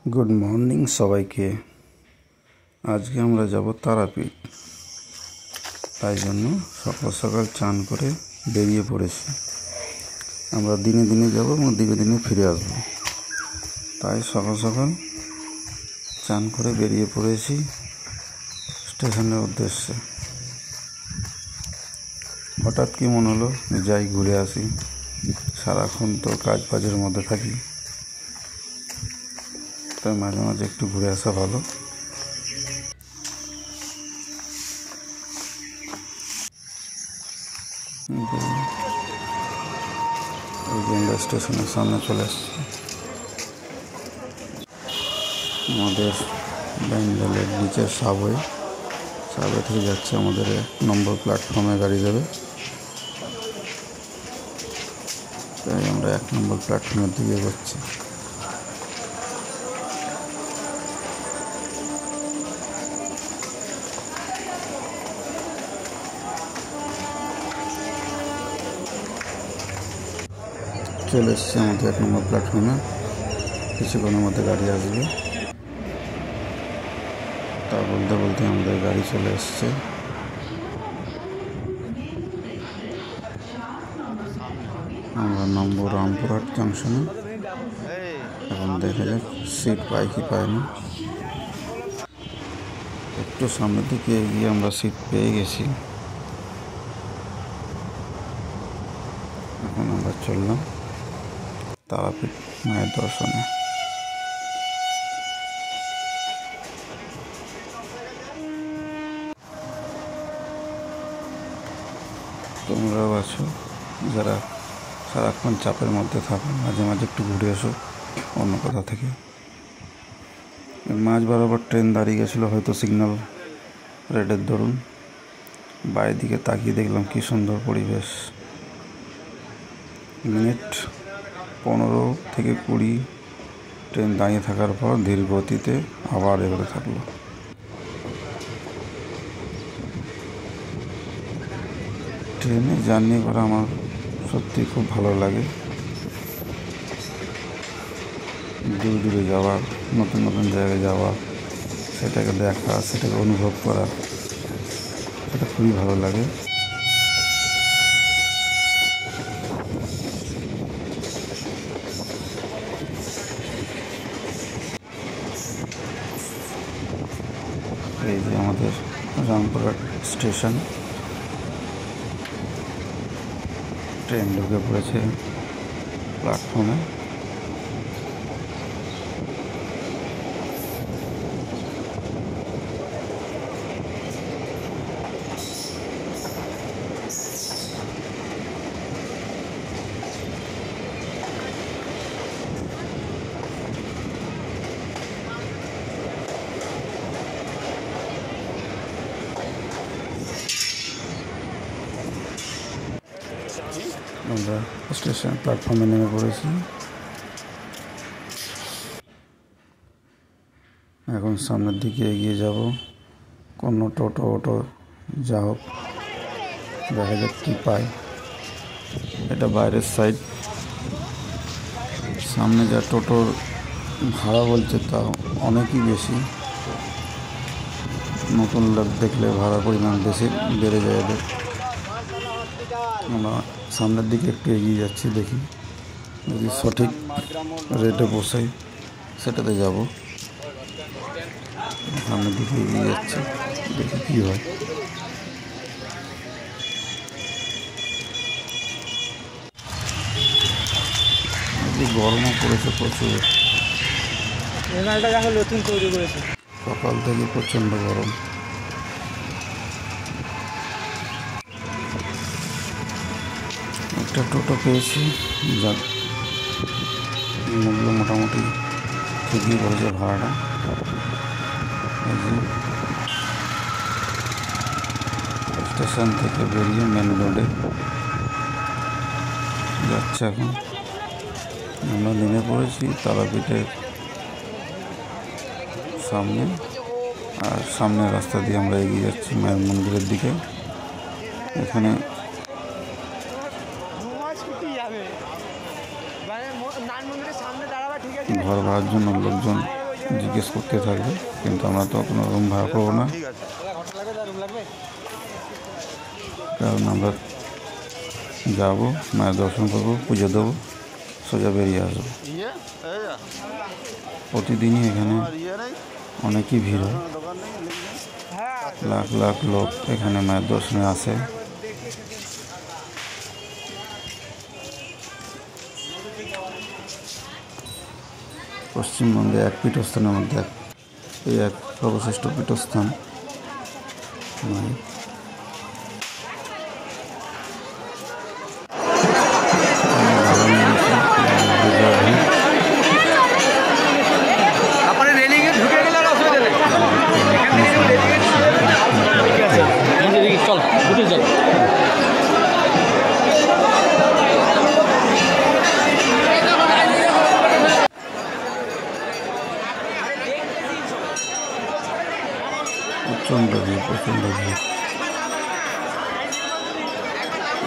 Good morning সবাইকে। আজকে আমরা যাব তারাপীঠ। তাই জন্য সকাল সকাল চান করে বেরিয়ে পড়েছি। আমরা দিনে দিনে যাব এবং দিনে দিনে ফিরে আসব। তাই সকাল সকাল চান করে বেরিয়ে পড়েছি স্টেশনের উদ্দেশ্যে। হঠাৎ কি মনে হলো যাই ঘুরে আসি, সারাক্ষণ তো কাজ বাজের মধ্যে থাকি, তাই মাঝে মাঝে একটু ঘুরে আসা ভালো। আমরা স্টেশনের সামনে চলে আসছি। আমাদের ব্যাঙ্গালোর নিচের সাবওয়ে থেকে যাচ্ছে, আমাদের 1 নম্বর প্ল্যাটফর্মে গাড়ি যাবে। তাই আমরা 1 নম্বর প্ল্যাটফর্মের দিকে এগোচ্ছি। চলে এসছি আমাদের 1 নম্বর প্ল্যাটফর্মে। কিছুক্ষণের মধ্যে গাড়ি আসবে। তা বলতে বলতে আমাদের গাড়ি চলে এসছে। আমরা নামবো রামপুরহাট জাংশনে। এখন দেখা যাক সিট পাই কি পাই না। একটু সামনের দিকে এগিয়ে আমরা সিট পেয়ে গেছি। এখন আমরা চললাম তারাপীঠ মায়ের দর্শনে। তোমরাও আছো যারা সারাক্ষণ চাপের মধ্যে থাকো, মাঝে মাঝে একটু ঘুরে এসো অন্য কোথা থেকে। মাঝ বরাবর ট্রেন দাঁড়িয়ে গেছিলো, হয়তো সিগন্যাল রেডের দরুন। বাইরের দিকে তাকিয়ে দেখলাম কি সুন্দর পরিবেশ। মিনিট 15 থেকে 20 ট্রেন দাঁড়িয়ে থাকার পর ধীর গতিতে আবার এগোতে থাকলো। ট্রেনে জার্নি করা আমার সত্যি খুব ভালো লাগে। দূরে দূরে যাওয়া, নতুন নতুন জায়গায় যাওয়া, সেটাকে দেখা, সেটাকে অনুভব করা, সেটা খুবই ভালো লাগে। এই যে আমাদের রামপুরহাট স্টেশন, ট্রেন ঢুকে পড়েছে প্ল্যাটফর্মে। আমরা স্টেশন প্ল্যাটফর্মে নেমে পড়েছি। এখন সামনের দিকে এগিয়ে যাব। কোনো টোটো যা হোক, দেখা যাক কী পাই। এটা বাইরের সাইড। সামনে যা টোটোর ভাড়া বলছে তা অনেকই বেশি। নতুন লোক দেখলে ভাড়া পরিমাণ বেশি বেড়ে যায় এদের। আমরা সামনের দিকে একটু এগিয়ে যাচ্ছি, দেখি যদি সঠিক রেটে বসাই সেটাতে যাব। সামনের দিকে এগিয়ে যাচ্ছি, দেখি কী হয়। গরমও পড়েছে প্রচুর। নতুন তৈরি করেছে, সকাল থেকে প্রচণ্ড গরম। একটা টোটো পেয়েছি, যার মূল্য মোটামুটি ঠিকই বলেছে ভাড়াটা। স্টেশন থেকে বেরিয়ে মেন রোডে যাচ্ছে। এখন আমরা নেমে পড়েছি তারাপীঠের সামনে, আর সামনের রাস্তা দিয়ে আমরা এগিয়ে যাচ্ছি মায়ের মন্দিরের দিকে। এখানে ঘর ভাড়ার জন্য লোকজন জিজ্ঞেস করতে থাকবে, কিন্তু আমরা তো কোনো রুম ভাড়া করবো না, কারণ আমরা যাবো, মায়ের দর্শন করবো, পুজো দেবো, সোজা বেরিয়ে আসবো। প্রতিদিনই এখানে অনেকই ভিড় হয়, লাখ লাখ লোক এখানে মায়ের দর্শনে আসে। পশ্চিমবঙ্গে এক পীঠস্থানের মধ্যে এই এক সর্বশ্রেষ্ঠ পীঠস্থান মায়ের। প্রচণ্ড ভিড়, প্রচণ্ড ভিড়,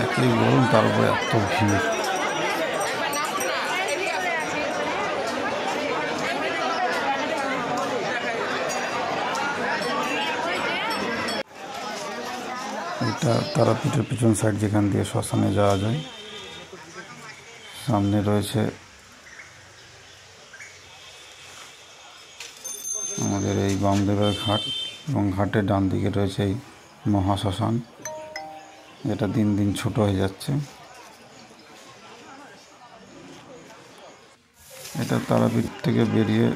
একই গরম, তার উপরে এত ভিড়। এটা তারাপীঠের পিছন সাইড, যেখান দিয়ে শ্মশানে যাওয়া যায়। সামনে রয়েছে আমাদের এই বামদেবের ঘাট, এবং ঘাটের ডান দিকে রয়েছে এই মহাশ্মশান, যেটা দিন দিন ছোট হয়ে যাচ্ছে। এটা তারাপীঠ থেকে বেরিয়ে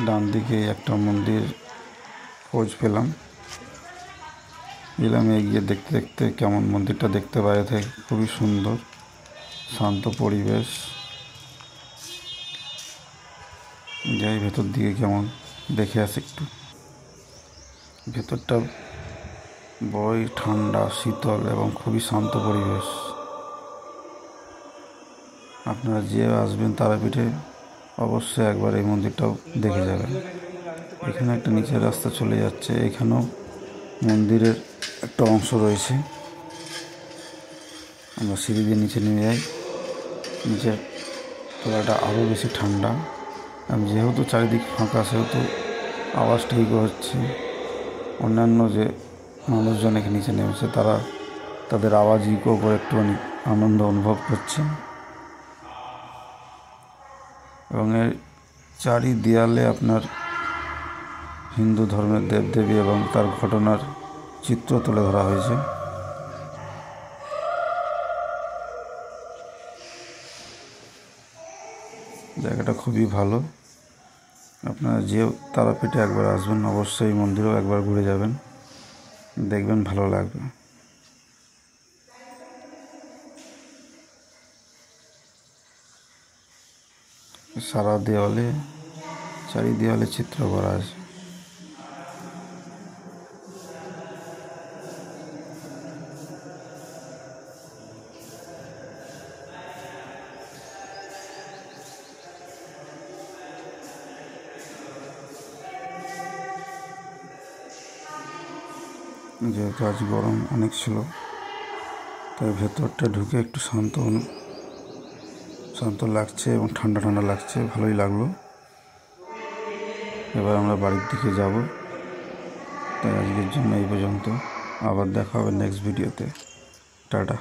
ডান দিকে একটা মন্দির খোঁজ পেলাম, এগিয়ে দেখতে দেখতে কেমন মন্দিরটা দেখতে বাইরে থেকে খুবই সুন্দর, শান্ত পরিবেশ। যাই ভেতর দিকে কেমন দেখে আসি একটু। ভেতরটা বড়ই ঠান্ডা, শীতল এবং খুবই শান্ত পরিবেশ। আপনারা যে আসবেন তারাপীঠে অবশ্যই একবার এই মন্দিরটাও দেখে যাবেন। এখানে একটা নিচের রাস্তা চলে যাচ্ছে, এখানেও মন্দিরের একটা অংশ রয়েছে। আমরা সিঁড়ি দিয়ে নিচে নেমে যাই। নিচের তলাটা আরও বেশি ঠান্ডা, যেহেতু চারিদিক ফাঁকা, সেহেতু আওয়াজটা ইকো হচ্ছে। অন্যান্য যে মানুষজন এখানে নিচে নেমেছে, তারা তাদের আওয়াজ ইকো করে একটুখানি আনন্দ অনুভব করছে। এবং এর চারি দেয়ালে আপনার হিন্দু ধর্মের দেবদেবী এবং তার ঘটনার চিত্র তুলে ধরা হয়েছে। জায়গাটা খুবই ভালো। আপনারা যে তারাপীঠে একবার আসবেন, অবশ্যই মন্দিরেও একবার ঘুরে যাবেন, দেখবেন ভালো লাগবে। সারা দেওয়ালে, চারি দেওয়ালে চিত্র করা আছে। যেহেতু আজ গরম অনেক ছিল, তাই ভেতরটা ঢুকে একটু শান্ত লাগছে এবং ঠান্ডা ঠান্ডা লাগছে, ভালোই লাগলো। এবার আমরা বাড়ির দিকে যাব। তাই আজকের জন্য এই পর্যন্ত, আবার দেখা হবে নেক্সট ভিডিওতে। টাটা।